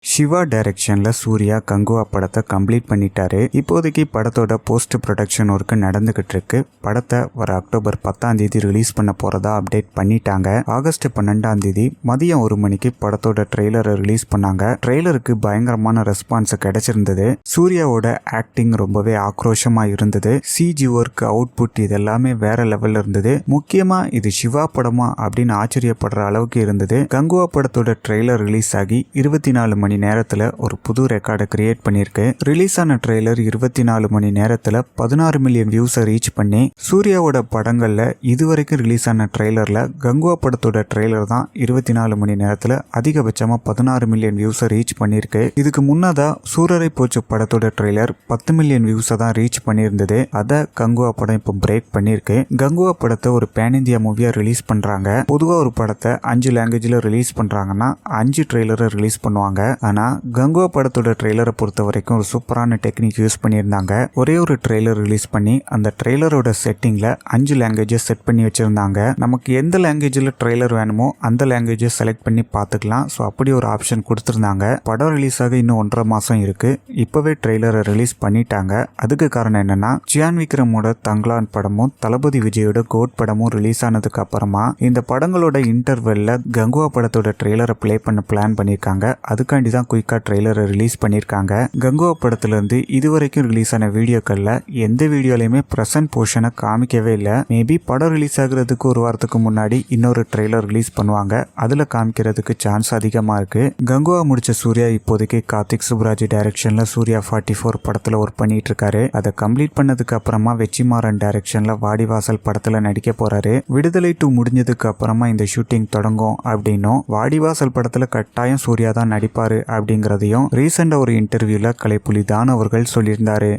சிவா டைரக்ஷன்ல சூர்யா கங்குவா படத்தை கம்ப்ளீட் பண்ணிட்டாரு. இப்போதைக்கு படத்தோட போஸ்ட் ப்ரொடக்ஷன் ஒர்க் நடந்துகிட்டு இருக்கு. படத்தை வர அக்டோபர் 10 ரிலீஸ் பண்ண போறதா அப்டேட் பண்ணிட்டாங்க. ஆகஸ்ட் 12 மதியம் 1 மணிக்கு படத்தோட ட்ரெய்லரை ரிலீஸ் பண்ணாங்க. ட்ரெய்லருக்கு பயங்கரமான ரெஸ்பான்ஸ் கிடைச்சிருந்தது. சூர்யாவோட ஆக்டிங் ரொம்பவே ஆக்ரோஷமா இருந்தது. சிஜி ஒர்க், அவுட்புட் இதெல்லாமே வேற லெவல்ல இருந்தது. முக்கியமா இது சிவா படமா அப்படின்னு ஆச்சரியப்படுற அளவுக்கு இருந்தது. கங்குவா படத்தோட ட்ரெய்லர் ரிலீஸ் ஆகி 24 மணி நேரத்துல ஒரு புது ரெக்கார்டை கிரியேட் பண்ணிருக்கு. ரிலீஸ் ஆன ட்ரெய்லர் 24 மணி நேரத்துல 16 மில்லியன் வியூஸை ரீச் பண்ணி, சூர்யாவோட படங்கள்ல இதுவரைக்கும் ரிலீஸ் ஆன ட்ரெய்லர்ல கங்குவா படத்தோட ட்ரெய்லர் தான் 24 மணி நேரத்துல அதிகபட்சமா 16 மில்லியன் வியூஸை ரீச் பண்ணிருக்கு. இதுக்கு முன்னதா சூரரை போச்சு படத்தோட ட்ரெய்லர் 10 மில்லியன் வியூஸை தான் ரீச் பண்ணியிருந்தது. அதை கங்குவா படம் இப்போ பிரேக் பண்ணிருக்கு. கங்குவா படத்தை ஒரு பேன் இந்தியா மூவியா ரிலீஸ் பண்றாங்க. பொதுவா ஒரு படத்தை 5 லாங்குவேஜ்ல ரிலீஸ் பண்றாங்கன்னா 5 ட்ரெய்லரை ரிலீஸ் பண்ணுவாங்க. ஆனா கங்குவா படத்தோட ட்ரெய்லரை பொறுத்த வரைக்கும் ஒரு சூப்பரான டெக்னிக் யூஸ் பண்ணியிருந்தாங்க. ஒரே ஒரு ட்ரெய்லர் ரிலீஸ் பண்ணி அந்த ட்ரெய்லரோட செட்டிங்ல 5 லாங்குவேஜஸ் செட் பண்ணி வச்சிருந்தாங்க. நமக்கு எந்த லாங்குவேஜ்ல ட்ரெய்லர் வேணுமோ அந்த லாங்குவேஜை செலக்ட் பண்ணி பார்த்துக்கலாம். ஸோ அப்படி ஒரு ஆப்ஷன் கொடுத்துருந்தாங்க. படம் ரிலீஸ் ஆக இன்னும் 1.5 மாசம் இருக்கு. இப்பவே ட்ரெய்லரை ரிலீஸ் பண்ணிட்டாங்க. அதுக்கு காரணம் என்னன்னா, ஜியான் விக்ரமோட தங்கலான் படமும் தளபதி விஜயோட கோட் படமும் ரிலீஸ் ஆனதுக்கு அப்புறமா இந்த படங்களோட இன்டர்வெல்ல கங்குவா படத்தோட ட்ரெய்லரை பிளே பண்ண பிளான் பண்ணிருக்காங்க. அதுக்காண்டி தான் குயிக்கா ட்ரெய்லரை ரிலீஸ் பண்ணிருக்காங்க. கங்குவா படத்துல இருந்து இதுவரைக்கும் ரிலீஸ் ஆன வீடியோக்கள்ல எந்த வீடியோலையுமே பிரசன்ட் போர்ஷனை காமிக்கவே இல்லை. மேபி படம் ரிலீஸ் ஆகுறதுக்கு ஒரு வாரத்துக்கு முன்னாடி இன்னொரு ட்ரெய்லர் ரிலீஸ் பண்ணுவாங்க. அதுல காமிக்கிறதுக்கு சான்ஸ் அதிகமா இருக்கு. கங்குவா முடிச்ச சூர்யா இப்போதைக்கு கார்த்திக் சுப்ராஜ் டைரக்ஷன்ல சூர்யா 44 படத்துல ஒர்க் பண்ணிட்டு இருக்காரு. அதை கம்ப்ளீட் பண்ணதுக்கு அப்புறமா வெற்றிமாறன் டைரக்ஷன்ல வாடிவாசல் படத்துல நடிக்க போறாரு. விடுதலை 2 முடிஞ்சதுக்கு அப்புறமா இந்த ஷூட்டிங் தொடங்கும் அப்படின்னும், வாடிவாசல் படத்துல கட்டாயம் சூர்யா தான் நடிப்பாரு அப்படிங்கறதையும் ரீசெண்டா ஒரு இன்டர்வியூல கலைப்புலி தான் அவர்கள் சொல்லியிருந்தாரு.